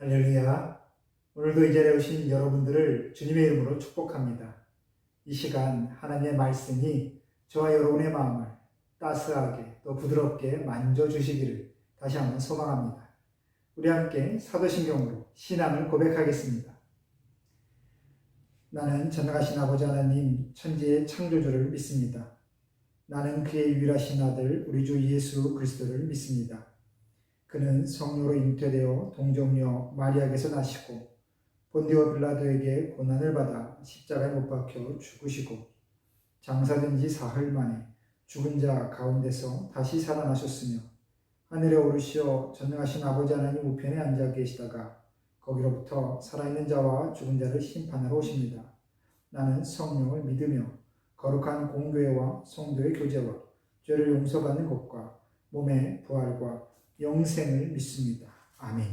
할렐루야. 오늘도 이 자리에 오신 여러분들을 주님의 이름으로 축복합니다. 이 시간 하나님의 말씀이 저와 여러분의 마음을 따스하게 또 부드럽게 만져주시기를 다시 한번 소망합니다. 우리 함께 사도신경으로 신앙을 고백하겠습니다. 나는 전능하신 아버지 하나님 천지의 창조주를 믿습니다. 나는 그의 유일하신 아들 우리 주 예수 그리스도를 믿습니다. 그는 성령으로 잉태되어 동정녀 마리아에게서 나시고 본디오 빌라도에게 고난을 받아 십자가에 못 박혀 죽으시고 장사된 지 사흘 만에 죽은 자 가운데서 다시 살아나셨으며 하늘에 오르시어 전능하신 아버지 하나님 우편에 앉아 계시다가 거기로부터 살아있는 자와 죽은 자를 심판하러 오십니다. 나는 성령을 믿으며 거룩한 공교회와 성도의 교제와 죄를 용서받는 것과 몸의 부활과 영생을 믿습니다. 아멘.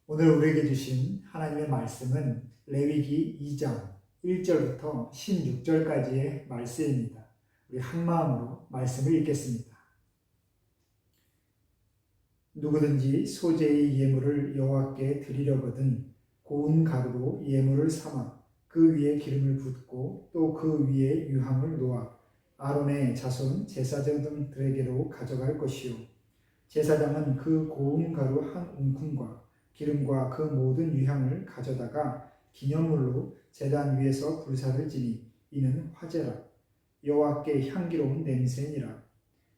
오늘 우리에게 주신 하나님의 말씀은 레위기 2장 1절부터 16절까지의 말씀입니다. 우리 한마음으로 말씀을 읽겠습니다. 누구든지 소재의 예물을 여호와께 드리려거든 고운 가루로 예물을 삼아 그 위에 기름을 붓고 또 그 위에 유향을 놓아 아론의 자손 제사장들에게로 가져갈 것이요 제사장은 그 고운 가루 한 움큼과 기름과 그 모든 유향을 가져다가 기념물로 제단 위에서 불사를 지니 이는 화제라 여호와께 향기로운 냄새니라.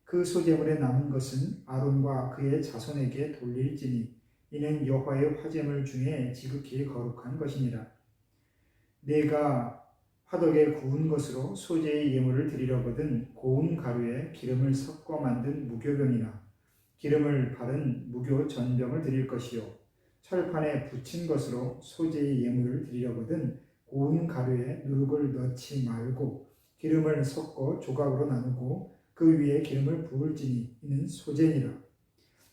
그 소제물에 남은 것은 아론과 그의 자손에게 돌릴지니 이는 여호와의 화제물 중에 지극히 거룩한 것이니라. 내가 화덕에 구운 것으로 소재의 예물을 드리려거든 고운 가루에 기름을 섞어 만든 무교병이나 기름을 바른 무교 전병을 드릴 것이요 철판에 붙인 것으로 소재의 예물을 드리려거든 고운 가루에 누룩을 넣지 말고 기름을 섞어 조각으로 나누고 그 위에 기름을 부을지니 이는 소재니라.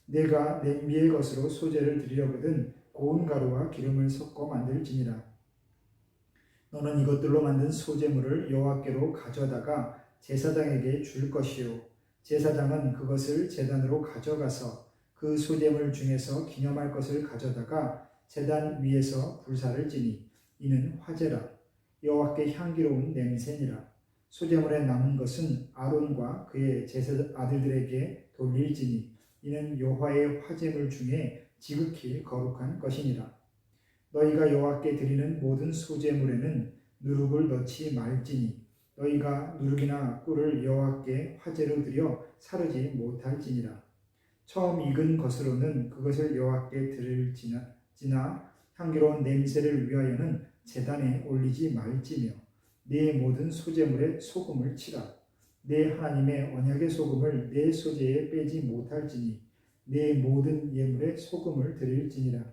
내가 냄비의 것으로 소재를 드리려거든 고운 가루와 기름을 섞어 만들지니라. 너는 이것들로 만든 소재물을 여호와께로 가져다가 제사장에게 줄 것이요 제사장은 그것을 제단으로 가져가서 그 소재물 중에서 기념할 것을 가져다가 제단 위에서 불사를 지니 이는 화제라 여호와께 향기로운 냄새니라. 소재물에 남은 것은 아론과 그의 제사 아들들에게 돌릴지니 이는 여호와의 화제물 중에 지극히 거룩한 것이니라. 너희가 여호와께 드리는 모든 소제물에는 누룩을 넣지 말지니 너희가 누룩이나 꿀을 여호와께 화제로 드려 사르지 못할지니라. 처음 익은 것으로는 그것을 여호와께 드릴지나 향기로운 냄새를 위하여는 제단에 올리지 말지며 네 모든 소제물에 소금을 치라. 네 하나님의 언약의 소금을 네 소재에 빼지 못할지니 네 모든 예물에 소금을 드릴지니라.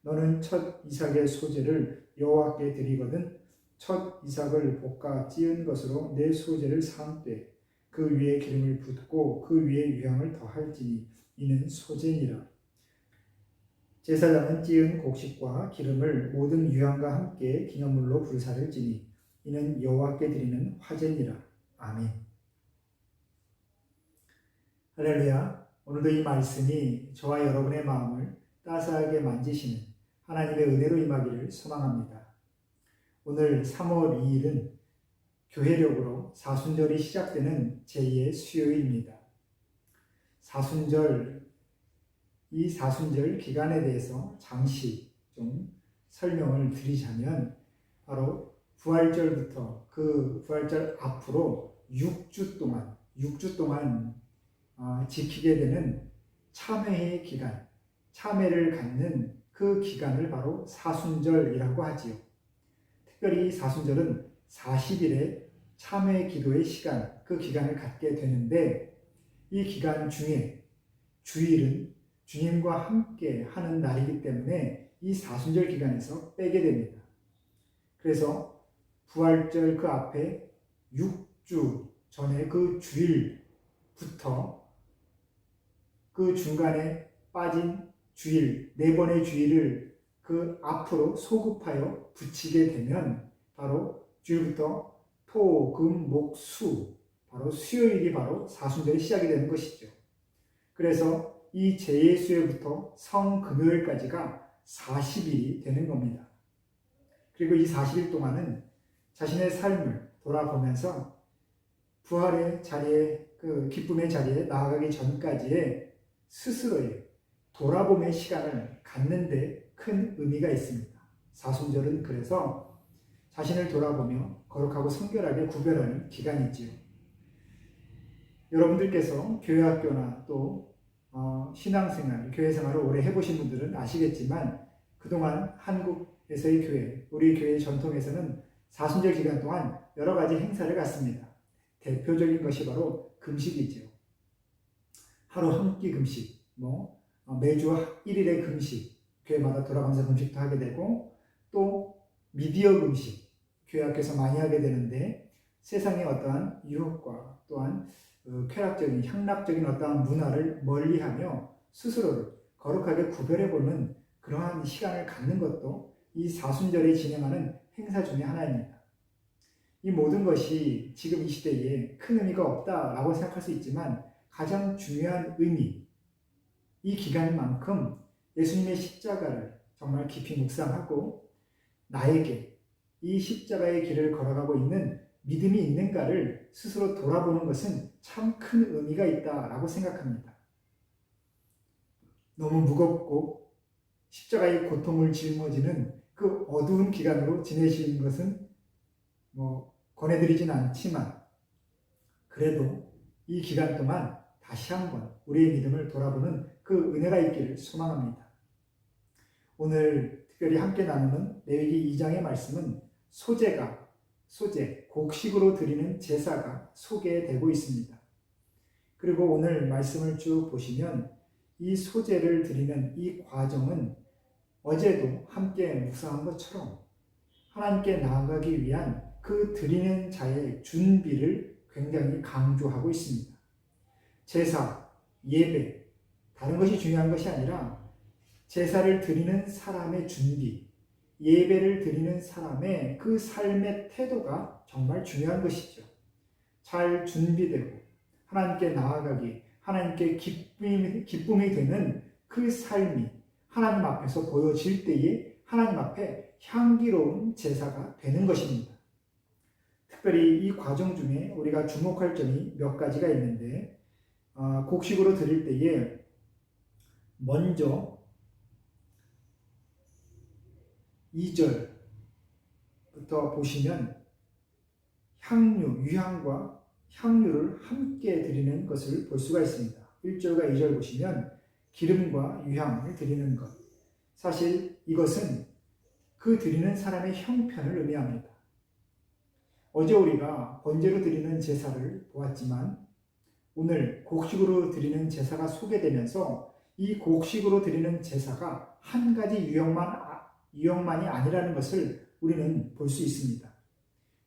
너는 첫 이삭의 소재를 여호와께 드리거든 첫 이삭을 볶아 찌은 것으로 내 소재를 삼되 그 위에 기름을 붓고 그 위에 유향을 더할지니 이는 소재니라. 제사장은 찌은 곡식과 기름을 모든 유향과 함께 기념물로 불사를 지니 이는 여호와께 드리는 화제니라. 아멘. 할렐루야. 오늘도 이 말씀이 저와 여러분의 마음을 따스하게 만지시는 하나님의 은혜로 임하기를 소망합니다. 오늘 3월 2일은 교회력으로 사순절이 시작되는 제2의 수요일입니다. 이 사순절 기간에 대해서 잠시 좀 설명을 드리자면 바로 부활절부터 그 부활절 앞으로 6주 동안 지키게 되는 참회의 기간, 참회를 갖는 그 기간을 바로 사순절이라고 하지요. 특별히 사순절은 40일의 참회 기도의 시간, 그 기간을 갖게 되는데 이 기간 중에 주일은 주님과 함께 하는 날이기 때문에 이 사순절 기간에서 빼게 됩니다. 그래서 부활절 그 앞에 6주 전에 그 주일부터 그 중간에 빠진 주일, 4번의 주일을 그 앞으로 소급하여 붙이게 되면 바로 주일부터 토, 금, 목, 수, 바로 수요일이 바로 사순절이 시작이 되는 것이죠. 그래서 이 제예수회부터 성금요일까지가 40일이 되는 겁니다. 그리고 이 40일 동안은 자신의 삶을 돌아보면서 부활의 자리에, 그 기쁨의 자리에 나아가기 전까지의 스스로의 돌아봄의 시간을 갖는 데 큰 의미가 있습니다. 사순절은 그래서 자신을 돌아보며 거룩하고 성결하게 구별하는 기간이지요. 여러분들께서 교회학교나 또 신앙생활, 교회생활을 오래 해보신 분들은 아시겠지만 그동안 한국에서의 교회, 우리 교회의 전통에서는 사순절 기간 동안 여러 가지 행사를 갖습니다. 대표적인 것이 바로 금식이죠. 하루 한 끼 금식, 매주 1일의 금식, 교회마다 돌아가면서 금식도 하게 되고, 또 미디어 금식, 교회 학교에서 많이 하게 되는데, 세상의 어떠한 유혹과 또한 쾌락적인, 향락적인 어떠한 문화를 멀리하며 스스로를 거룩하게 구별해보는 그러한 시간을 갖는 것도 이 사순절에 진행하는 행사 중에 하나입니다. 이 모든 것이 지금 이 시대에 큰 의미가 없다라고 생각할 수 있지만 가장 중요한 의미, 이 기간만큼 예수님의 십자가를 정말 깊이 묵상하고 나에게 이 십자가의 길을 걸어가고 있는 믿음이 있는가를 스스로 돌아보는 것은 참 큰 의미가 있다라고 생각합니다. 너무 무겁고 십자가의 고통을 짊어지는 그 어두운 기간으로 지내시는 것은 권해드리진 않지만 그래도 이 기간 동안 다시 한번 우리의 믿음을 돌아보는 그 은혜가 있기를 소망합니다. 오늘 특별히 함께 나누는 레위기 2장의 말씀은 소제, 곡식으로 드리는 제사가 소개되고 있습니다. 그리고 오늘 말씀을 쭉 보시면 이 소제를 드리는 이 과정은 어제도 함께 묵상한 것처럼 하나님께 나아가기 위한 그 드리는 자의 준비를 굉장히 강조하고 있습니다. 제사, 예배, 다른 것이 중요한 것이 아니라 제사를 드리는 사람의 준비, 예배를 드리는 사람의 그 삶의 태도가 정말 중요한 것이죠. 잘 준비되고 하나님께 나아가기, 하나님께 기쁨이 되는 그 삶이 하나님 앞에서 보여질 때에 하나님 앞에 향기로운 제사가 되는 것입니다. 특별히 이 과정 중에 우리가 주목할 점이 몇 가지가 있는데 곡식으로 드릴 때에 먼저 2절부터 보시면 유향과 향유를 함께 드리는 것을 볼 수가 있습니다. 1절과 2절 보시면 기름과 유향을 드리는 것. 사실 이것은 그 드리는 사람의 형편을 의미합니다. 어제 우리가 번제로 드리는 제사를 보았지만 오늘 곡식으로 드리는 제사가 소개되면서 이 곡식으로 드리는 제사가 한 가지 유형만이 아니라는 것을 우리는 볼 수 있습니다.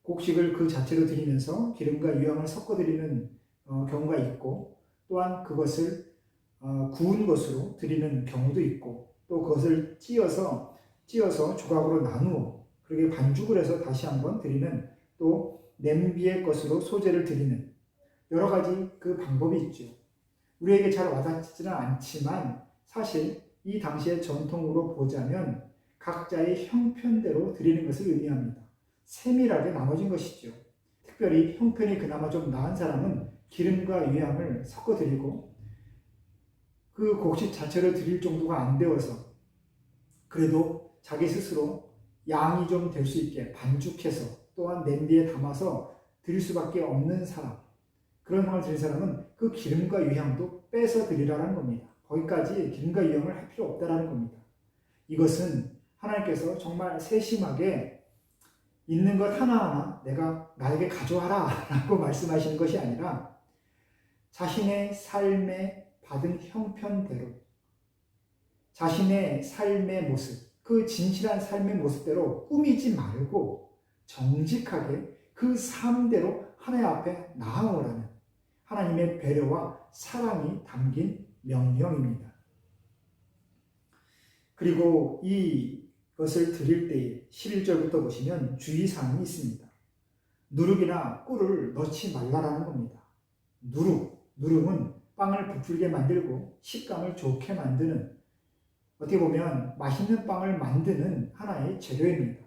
곡식을 그 자체로 드리면서 기름과 유향을 섞어 드리는 경우가 있고 또한 그것을 구운 것으로 드리는 경우도 있고 또 그것을 찧어서 조각으로 나누어 그렇게 반죽을 해서 다시 한번 드리는 또 냄비의 것으로 소제를 드리는 여러 가지 그 방법이 있죠. 우리에게 잘 와닿지는 않지만 사실 이 당시의 전통으로 보자면 각자의 형편대로 드리는 것을 의미합니다. 세밀하게 나눠진 것이죠. 특별히 형편이 그나마 좀 나은 사람은 기름과 유향을 섞어 드리고 그 곡식 자체를 드릴 정도가 안 되어서 그래도 자기 스스로 양이 좀 될 수 있게 반죽해서 또한 냄비에 담아서 드릴 수밖에 없는 사람, 그런 상황을 드린 사람은 그 기름과 유향도 빼서 드리라는 겁니다. 거기까지 기름과 유향을 할 필요 없다라는 겁니다. 이것은 하나님께서 정말 세심하게 있는 것 하나하나 나에게 가져와라 라고 말씀하시는 것이 아니라 자신의 삶에 받은 형편대로 자신의 삶의 모습, 그 진실한 삶의 모습대로 꾸미지 말고 정직하게 그 삶대로 하나님 앞에 나아오라는 하나님의 배려와 사랑이 담긴 명령입니다. 그리고 이것을 드릴 때에 11절부터 보시면 주의사항이 있습니다. 누룩이나 꿀을 넣지 말라라는 겁니다. 누룩은 빵을 부풀게 만들고 식감을 좋게 만드는, 어떻게 보면 맛있는 빵을 만드는 하나의 재료입니다.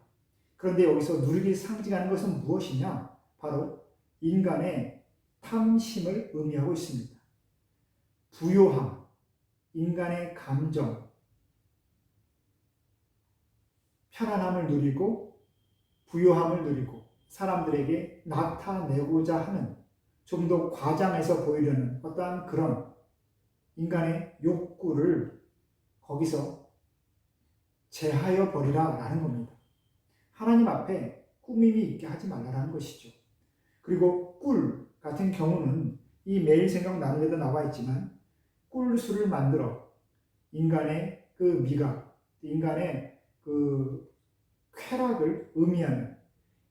그런데 여기서 누룩이 상징하는 것은 무엇이냐? 바로 인간의 탐심을 의미하고 있습니다. 부요함, 인간의 감정, 편안함을 누리고 부요함을 누리고 사람들에게 나타내고자 하는, 좀 더 과장해서 보이려는 어떠한 그런 인간의 욕구를 거기서 제하여 버리라 라는 겁니다. 하나님 앞에 꾸밈이 있게 하지 말라라는 것이죠. 그리고 꿀 같은 경우는 이 매일 생각 나누에도 나와 있지만, 꿀술을 만들어 인간의 그 미각, 인간의 그 쾌락을 의미하는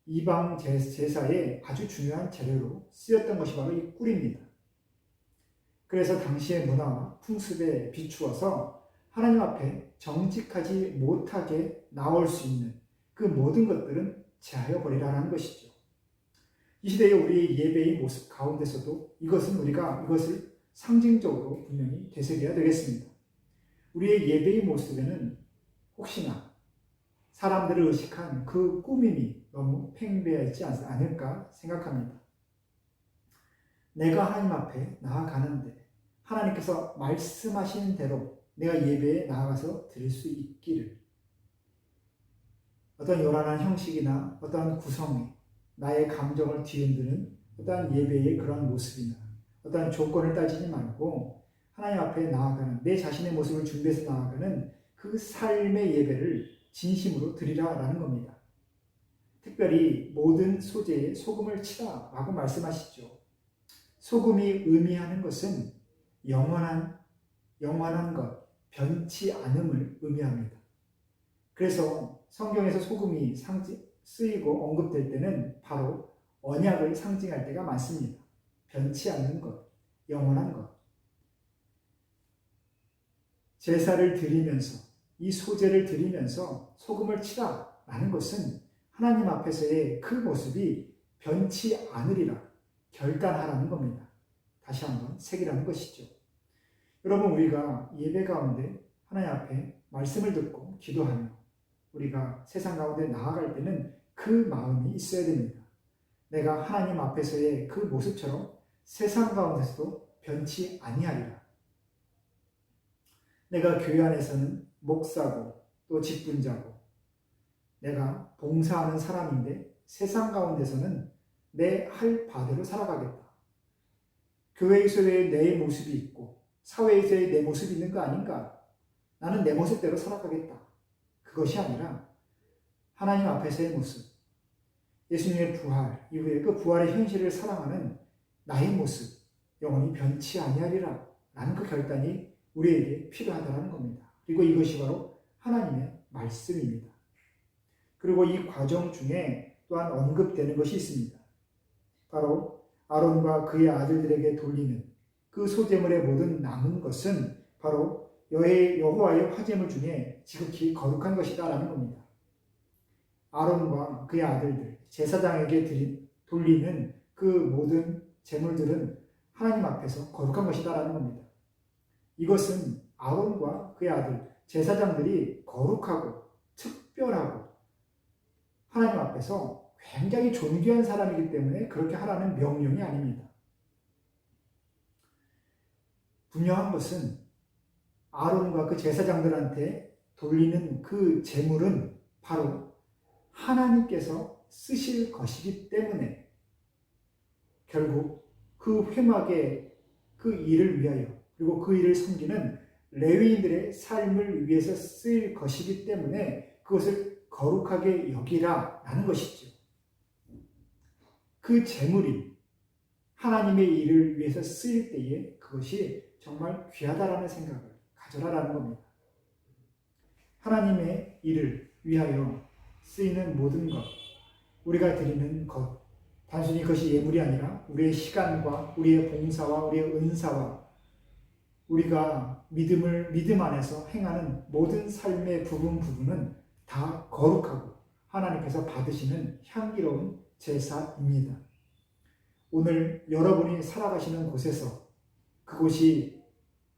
이방 제사의 아주 중요한 재료로 쓰였던 것이 바로 이 꿀입니다. 그래서 당시의 문화와 풍습에 비추어서 하나님 앞에 정직하지 못하게 나올 수 있는 그 모든 것들은 제하여 버리라는 것이죠. 이 시대의 우리의 예배의 모습 가운데서도 이것을 상징적으로 분명히 되새겨야 되겠습니다. 우리의 예배의 모습에는 혹시나 사람들을 의식한 그 꾸밈이 너무 팽배하지 않을까 생각합니다. 내가 하나님 앞에 나아가는데 하나님께서 말씀하신 대로 내가 예배에 나아가서 드릴 수 있기를, 어떤 요란한 형식이나 어떤 구성에 나의 감정을 뒤흔드는 어떤 예배의 그런 모습이나 어떤 조건을 따지지 말고 하나님 앞에 나아가는, 내 자신의 모습을 준비해서 나아가는 그 삶의 예배를 진심으로 드리라라는 겁니다. 특별히 모든 소재에 소금을 치라 라고 말씀하시죠. 소금이 의미하는 것은 영원한 것, 변치 않음을 의미합니다. 그래서 성경에서 소금이 쓰이고 언급될 때는 바로 언약을 상징할 때가 많습니다. 변치 않는 것, 영원한 것. 제사를 드리면서, 이 소재를 드리면서 소금을 치라 라는 것은 하나님 앞에서의 그 모습이 변치 않으리라 결단하라는 겁니다. 다시 한번 새기라는 것이죠. 여러분, 우리가 예배 가운데 하나님 앞에 말씀을 듣고 기도하며 우리가 세상 가운데 나아갈 때는 그 마음이 있어야 됩니다. 내가 하나님 앞에서의 그 모습처럼 세상 가운데서도 변치 아니하리라. 내가 교회 안에서는 목사고 또 직분자고 내가 봉사하는 사람인데 세상 가운데서는 내 할 바대로 살아가겠다. 교회에서의 내 모습이 있고 사회에서의 내 모습이 있는 거 아닌가? 나는 내 모습대로 살아가겠다. 그것이 아니라 하나님 앞에서의 모습, 예수님의 부활 이후에 그 부활의 현실을 사랑하는 나의 모습, 영원히 변치 아니하리라 라는 그 결단이 우리에게 필요하다는 겁니다. 그리고 이것이 바로 하나님의 말씀입니다. 그리고 이 과정 중에 또한 언급되는 것이 있습니다. 바로 아론과 그의 아들들에게 돌리는 그 소제물의 모든 남은 것은 바로 여호와의 화제물 중에 지극히 거룩한 것이다 라는 겁니다. 아론과 그의 아들들, 제사장에게 돌리는 그 모든 제물들은 하나님 앞에서 거룩한 것이다 라는 겁니다. 이것은 아론과 그의 아들, 제사장들이 거룩하고 특별하고 하나님 앞에서 굉장히 존귀한 사람이기 때문에 그렇게 하라는 명령이 아닙니다. 분명한 것은 아론과 그 제사장들한테 돌리는 그 제물은 바로 하나님께서 쓰실 것이기 때문에 결국 그 회막의 그 일을 위하여 그리고 그 일을 섬기는 레위인들의 삶을 위해서 쓰일 것이기 때문에 그것을 거룩하게 여기라 라는 것이죠. 그 제물이 하나님의 일을 위해서 쓰일 때에 그것이 정말 귀하다라는 생각을 가져라라는 겁니다. 하나님의 일을 위하여 쓰이는 모든 것, 우리가 드리는 것, 단순히 그것이 예물이 아니라 우리의 시간과 우리의 봉사와 우리의 은사와 우리가 믿음 안에서 행하는 모든 삶의 부분은 다 거룩하고 하나님께서 받으시는 향기로운 제사입니다. 오늘 여러분이 살아가시는 곳에서 그곳이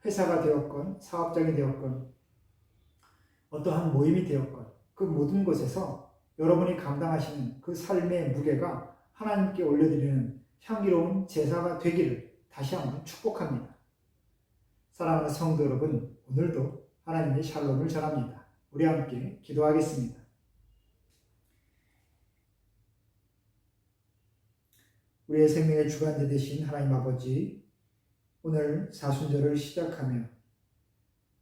회사가 되었건 사업장이 되었건 어떠한 모임이 되었건 그 모든 곳에서 여러분이 감당하시는 그 삶의 무게가 하나님께 올려드리는 향기로운 제사가 되기를 다시 한번 축복합니다. 사랑하는 성도 여러분, 오늘도 하나님의 샬롬을 전합니다. 우리 함께 기도하겠습니다. 우리의 생명의 주관자 되신 하나님 아버지, 오늘 사순절을 시작하며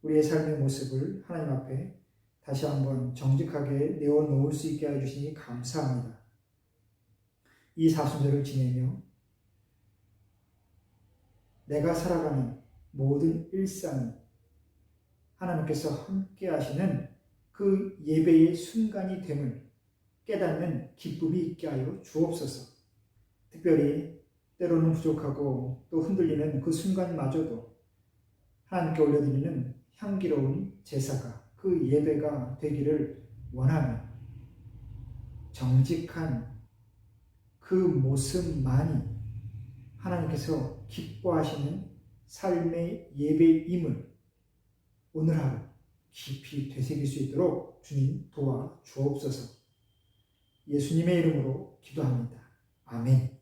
우리의 삶의 모습을 하나님 앞에 다시 한번 정직하게 내어놓을 수 있게 해주시니 감사합니다. 이 사순절을 지내며 내가 살아가는 모든 일상이 하나님께서 함께 하시는 그 예배의 순간이 됨을 깨닫는 기쁨이 있게 하여 주옵소서. 특별히 때로는 부족하고 또 흔들리는 그 순간마저도 하나님께 올려드리는 향기로운 제사가 그 예배가 되기를 원하며 정직한 그 모습만이 하나님께서 기뻐하시는 삶의 예배임을 오늘 하루 깊이 되새길 수 있도록 주님 도와 주옵소서. 예수님의 이름으로 기도합니다. 아멘.